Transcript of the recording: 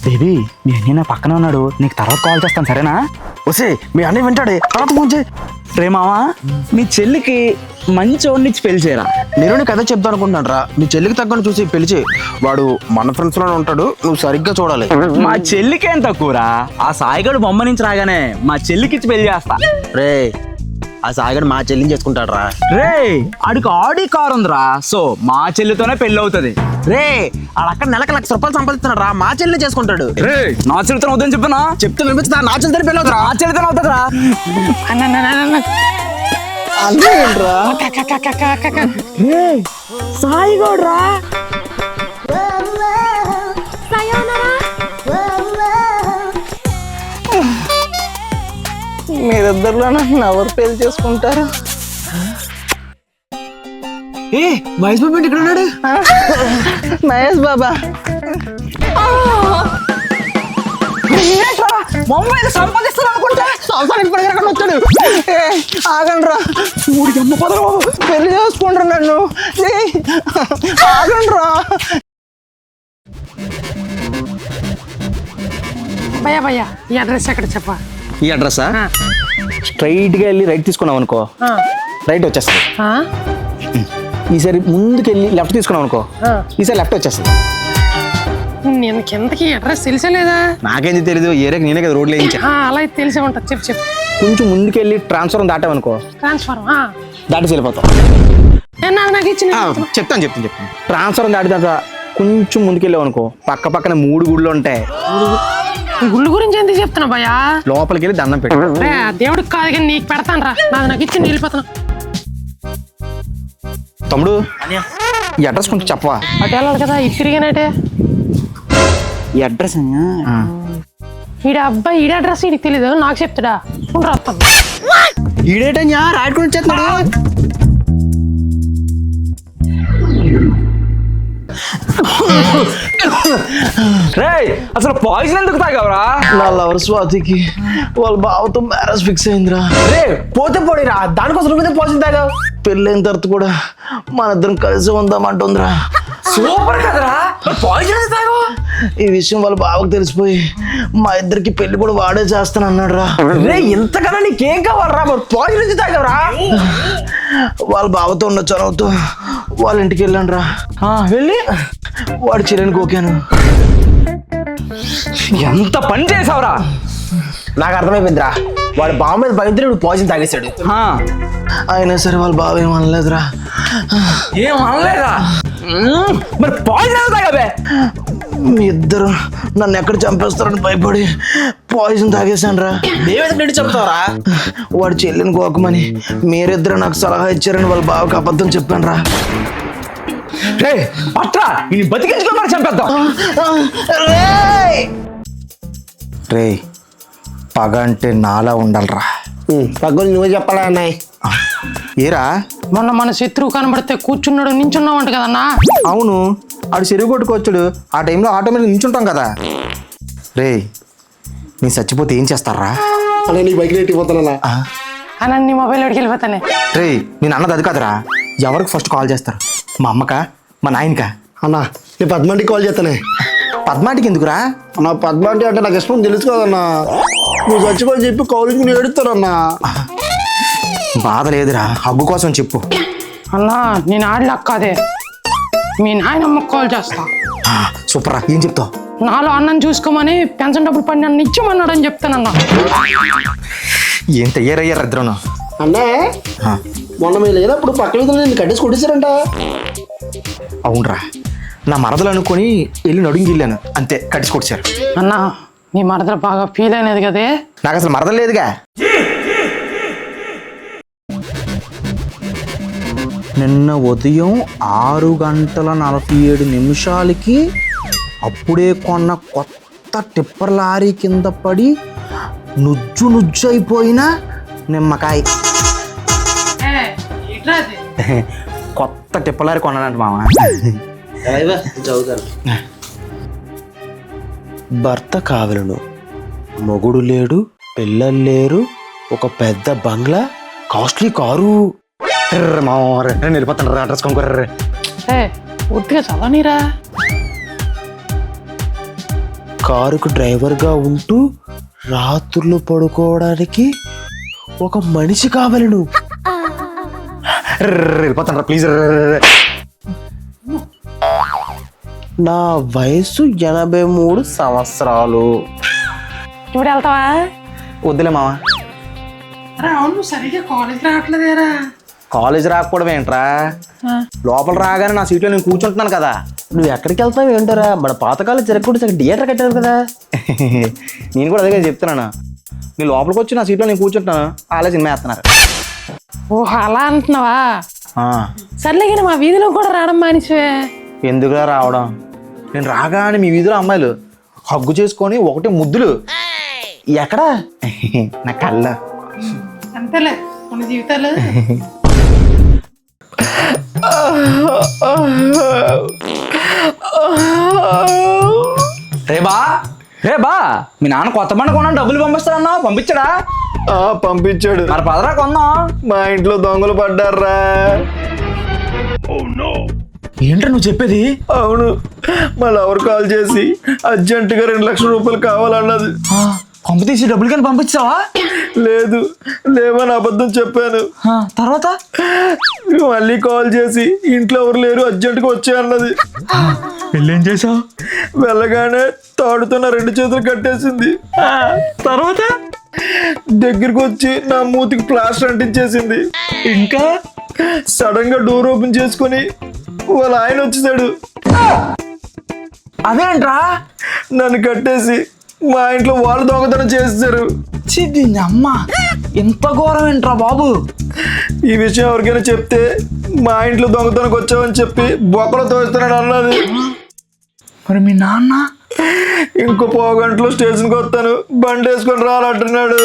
Baby మీ అన్నీ నా పక్కన ఉన్నాడు, నీకు తర్వాత కాల్ చేస్తాను సరేనా? వస్తే మీ అన్నయ్య వింటాడే, తర్వాత ఫోన్ చేయి. రే మావా, మీ చెల్లికి మంచి వాడినిచ్చి పెళ్లి చేయరా? నేను నీకు అదే చెప్తాను అనుకుంటాను రా. మీ చెల్లికి తగ్గని చూసి పెళ్లి చేయి. వాడు మన ఫ్రెండ్స్ లోనే ఉంటాడు, నువ్వు సరిగ్గా చూడాలి. మా చెల్లికేం తక్కువరా, ఆ సాయిగడు బొమ్మ నుంచి రాగానే మా చెల్లికిచ్చి పెళ్లి చేస్తా. రే ఆ సాయిగడు మా చెల్లిని చేసుకుంటాడు రా. రే ఆడికి ఆడి కారు ఉందిరా, సో మా చెల్లితోనే పెళ్లి అవుతుంది. రే అక్కడ నెలకు ₹1,00,000 సంపాదిస్తున్నాడు రా, మా చెల్లిని చేసుకుంటాడు. రే నా చెల్లితో అవుతుందని చెప్పనా? చెప్తే వినిపించదా? నా చెల్లితో పెళ్లి అవుతారా? మా చెల్లితోనే అవుతుందిరా. సాయిగోడు రా. మీరిద్దరులో నన్ను ఎవరు పెళ్లి చేసుకుంటారు? ఏ మహేష్ బాబు ఇక్కడ ఉన్నాడు. మహేష్ బాబా ముంబైలో సంపాదిస్తాను అనుకుంటా సంవత్సరానికి పడిగా వచ్చాడు. ఆగండి రా, ఊరికి అమ్మ పదరా బాబు, పెళ్లి చేసుకుంటారు నన్ను. ఆగండి రా. భయ్యా భయ్యా, ఈ అడ్రస్ ఎక్కడ చెప్పా? ఈ అడ్రస్సా? స్ట్రైట్గా వెళ్ళి రైట్ తీసుకున్నాం అనుకో, రైట్ వచ్చేస్తుంది. ఈసారి ముందుకెళ్ళి లెఫ్ట్ తీసుకున్నాం అనుకో, ఈసారి లెఫ్ట్ వచ్చేస్తుంది. నేను కిందకి అడ్రస్ తెలిసే లేదా? నాకేంది తెలీదు, ఏరియాకి నేనే కదా రోడ్లు వేయించా. అలా అయితే తెలిసే ఉంటుంది. చెప్పు చెప్పు. కొంచెం ముందుకెళ్ళి ట్రాన్స్ఫర్ దాటామనుకో, ట్రాన్స్ఫర్ దాటి వెళ్ళిపోతాం. నాకు ఇచ్చిన చెప్తాను. ట్రాన్స్ఫర్ దాటి దాకా కొంచెం ముందుకెళ్ళావు అనుకో, పక్క పక్కన 3 గుళ్ళు ఉంటాయి. గుళ్ళు గురించి ఎందుకు చెప్తున్నా భయ్యా? లోపలికి వెళ్ళి దండం పెట్టు. దేవుడికి కాదు కానీ నీకు పెడతాను రా, నాకు ఇచ్చి వెళ్ళిపోతాను. తమ్ముడు ఈ అడ్రస్ కొంచెం చెప్పవా? అటు వెళ్ళాలి కదా, ఇది తిరిగినట్టే. ఈ అడ్రస్ ఈడ అబ్బాయి ఈడ అడ్రస్ ఈడికి తెలీదు, నాకు చెప్తాడా? రాస్తాను. ఈడేటయ్యా రాయకుండా వచ్చేస్తున్నాడు. రే అసలు పాయిజన్ ఎందుకు తాగవరా? నా లవర్ స్వాతికి వాళ్ళ బావతో మ్యారేజ్ ఫిక్స్ అయిందిరా. రే పోతే పోడిరా, దానికోసం మీద పాయిజన్ తాగావు. పెళ్ళైన తర్వాత కూడా మన ఇద్దరం కలిసి ఉందామంటుందిరా. సూపర్ కదరా, పాయిజన్ తాగవు. ఈ విషయం వాళ్ళ బావకు తెలిసిపోయి మా ఇద్దరికి పెళ్లి కూడా వాడే చేస్తాను అన్నాడు రా. రే ఇంతకన్నా నీకేం కావాలరా, పాయిజన్ నుంచి తాగవరా? వాళ్ళ బావతో ఉన్న చొరవతో వాళ్ళ ఇంటికి వెళ్ళాను రా. వెళ్ళి వాడు చెల్లెని కోకాను. ఎంత పని చేసావురా? నాకు అర్థమైపోయిందిరా, వాడు బావ మీద భయంతో నువ్వు పాయిజన్ తాగేశాడు. అయినా సరే వాళ్ళ బావ ఏం అనలేదురా. ఏం అనలేదా? మరి పాయిజన్ తాగబే. మీ ఇద్దరు నన్ను ఎక్కడ చంపేస్తారని భయపడి పాయిజన్ తాగేశాను రా. దేవేంద్ర చెప్తావరా? వాడు చెల్లిని కోకమని మీరిద్దరు నాకు సలహా ఇచ్చారని వాళ్ళ బావకి అబద్ధం చెప్పాను రా. రే పట్రా, ఈ బతికించుకొని మరి చంపేద్దాం. రే పగ అంటే నాలా ఉండాలరా. పగ నువ్వే చెప్పాలా అన్నాయ్. ఏరా మొన్న మన శత్రువు కనబడితే కూర్చున్నాడు నించున్నావంట కదన్నా? అవును, ఆడు చెరువు కొట్టుకొచ్చాడు. ఆ టైంలో ఆటో మీద నించుంటాం కదా. రే నేను చచ్చిపోతే ఏం చేస్తారా? అనే నీ బైక్ రేట్ ఇవ్వతానా? అని నీ మొబైల్ అడిగి వెళ్ళిపోతానే. రే నేను అన్నది అది కాదురా, ఎవరికి ఫస్ట్ కాల్ చేస్తారు? మా అమ్మకా, మా నాయనకా? అన్నా నేను పద్మాంటికి కాల్ చేస్తానే. పద్మాటికి ఎందుకురా? అన్నా పద్మాంటి అంటే నాకు ఇష్టం తెలుసు కదన్నా. నువ్వు చచ్చిపోయి చెప్పి కౌలింగ్ నేను ఏడుస్తారన్నా. బాధ లేదురా, హగ్గు కోసం చెప్పు. అన్నా నేను ఆడలేక కాదే, మీ నాయనమ్మకు కాల్ చేస్తా. సూపర్ రా, ఏం చెప్తావు? నాలో అన్నం చూసుకోమని పెన్షన్ డబ్బులు పడి నన్ను ఇచ్చామన్నాడు అని చెప్తానన్నా. ఏం తయారయ్యారు ఇద్దరును? అన్నా మొన్న మీరు లేనప్పుడు పక్క మీద నేను కట్టేసి కొట్టేశారంట. అవునరా, నా మరదలు అనుకొని వెళ్ళి నడుంగి వెళ్ళాను, అంతే కట్టిసి కొట్టారు. అన్నా నీ మరదలు బాగా ఫీల్ అయినది కదే. నాకు అసలు మరదలు లేదుగా. నిన్న ఉదయం 6:47 అప్పుడే కొన్న కొత్త టిప్పర్ లారీ కింద పడి నుజ్జు అయిపోయిన నిమ్మకాయ. కొత్త టిప్పర్ లారీ కొన్నానంట మామ. భర్త కావలను, మొగుడు లేడు, పిల్లలు లేరు, ఒక పెద్ద బంగ్లా, కాస్ట్లీ కారు. వెళ్ళిపోతాను రా, అడ్రస్ కొనుక్కోర్రే. ఉట్టిగా చదవనీరా. కారుకు డ్రైవర్గా ఉంటూ రాత్రులు పడుకోవడానికి ఒక మనిషి కావాలను. వెళ్ళిపోతాను ప్లీజ్. నా వయసు 83 సంవత్సరాలు. ఇప్పుడు వెళ్తావా? వద్దులే మావా. అవును సరిగ్గా కాలేజ్ రావట్లేదేరా. కాలేజ్ రాకపోవడం ఏంట్రా, లోపల రాగానే నా సీట్లో నేను కూర్చుంటున్నాను కదా. నువ్వు ఎక్కడికి వెళ్తావు ఏంటరా, మన పాతకాలం తిరగకూడదు థియేటర్ కట్టారు కదా. నేను కూడా అదే చెప్తున్నాను. నీ లోపలికి వచ్చి నా సీట్లో నేను కూర్చుంటున్నాను, అలా సినిమా వేస్తున్నారు. ఓహో అలా అంటున్నావా? ఆ, సర్లే కానీ మా వీధిలో కూడా రావడం మానేసివే. ఎందుకురా రావడం, నేను రాగానే మీ వీధిలో అమ్మాయిలు హగ్గు చేసుకొని ఒకటి ముద్దులు. ఎక్కడా నా కళ్ళ. అంతేలే మన జీవితాలు. రే బా మీ నాన్న కొత్త బండి కొన్నా డబ్బులు పంపిస్తాడన్నా, పంపించాడా? పంపించాడు. మరి పదరా కొందాం. మా ఇంట్లో దొంగలు పడ్డారా. ఏంట్రా నువ్వు చెప్పేది? అవును, మా లవర్ కాల్ చేసి అర్జెంటుగా 2 లక్షల రూపాయలు కావాలన్నది. పంప తీసి డబ్బులు కానీ పంపించావా? లేదు, లేవని అబద్ధం చెప్పాను. తర్వాత మళ్ళీ కాల్ చేసి ఇంట్లో ఎవరు లేరు అర్జెంటుగా వచ్చాయన్నది. పెళ్ళేం చేసావు? వెళ్ళగానే తాడుతో నా 2 చేతులు కట్టేసింది. తర్వాత దగ్గరికి వచ్చి నా మూతికి ప్లాస్టర్ అంటించేసింది. ఇంకా సడన్ గా డోర్ ఓపెన్ చేసుకొని వాళ్ళ ఆయన వచ్చేసాడు. అదేంట్రా? నన్ను కట్టేసి మా ఇంట్లో వాళ్ళు దొంగతనం చేసేసారు. అమ్మ ఎంత ఘోరం ఏంట్రా బాబు. ఈ విషయం ఎవరికైనా చెప్తే మా ఇంట్లో దొంగతనకు వచ్చావని చెప్పి బొక్కలో తోస్తున్నాడు అన్నది. మరి మీ నాన్న? ఇంకో 1/2 గంటలో స్టేషన్కి వస్తాను, బండి వేసుకొని రాలంటున్నాడు.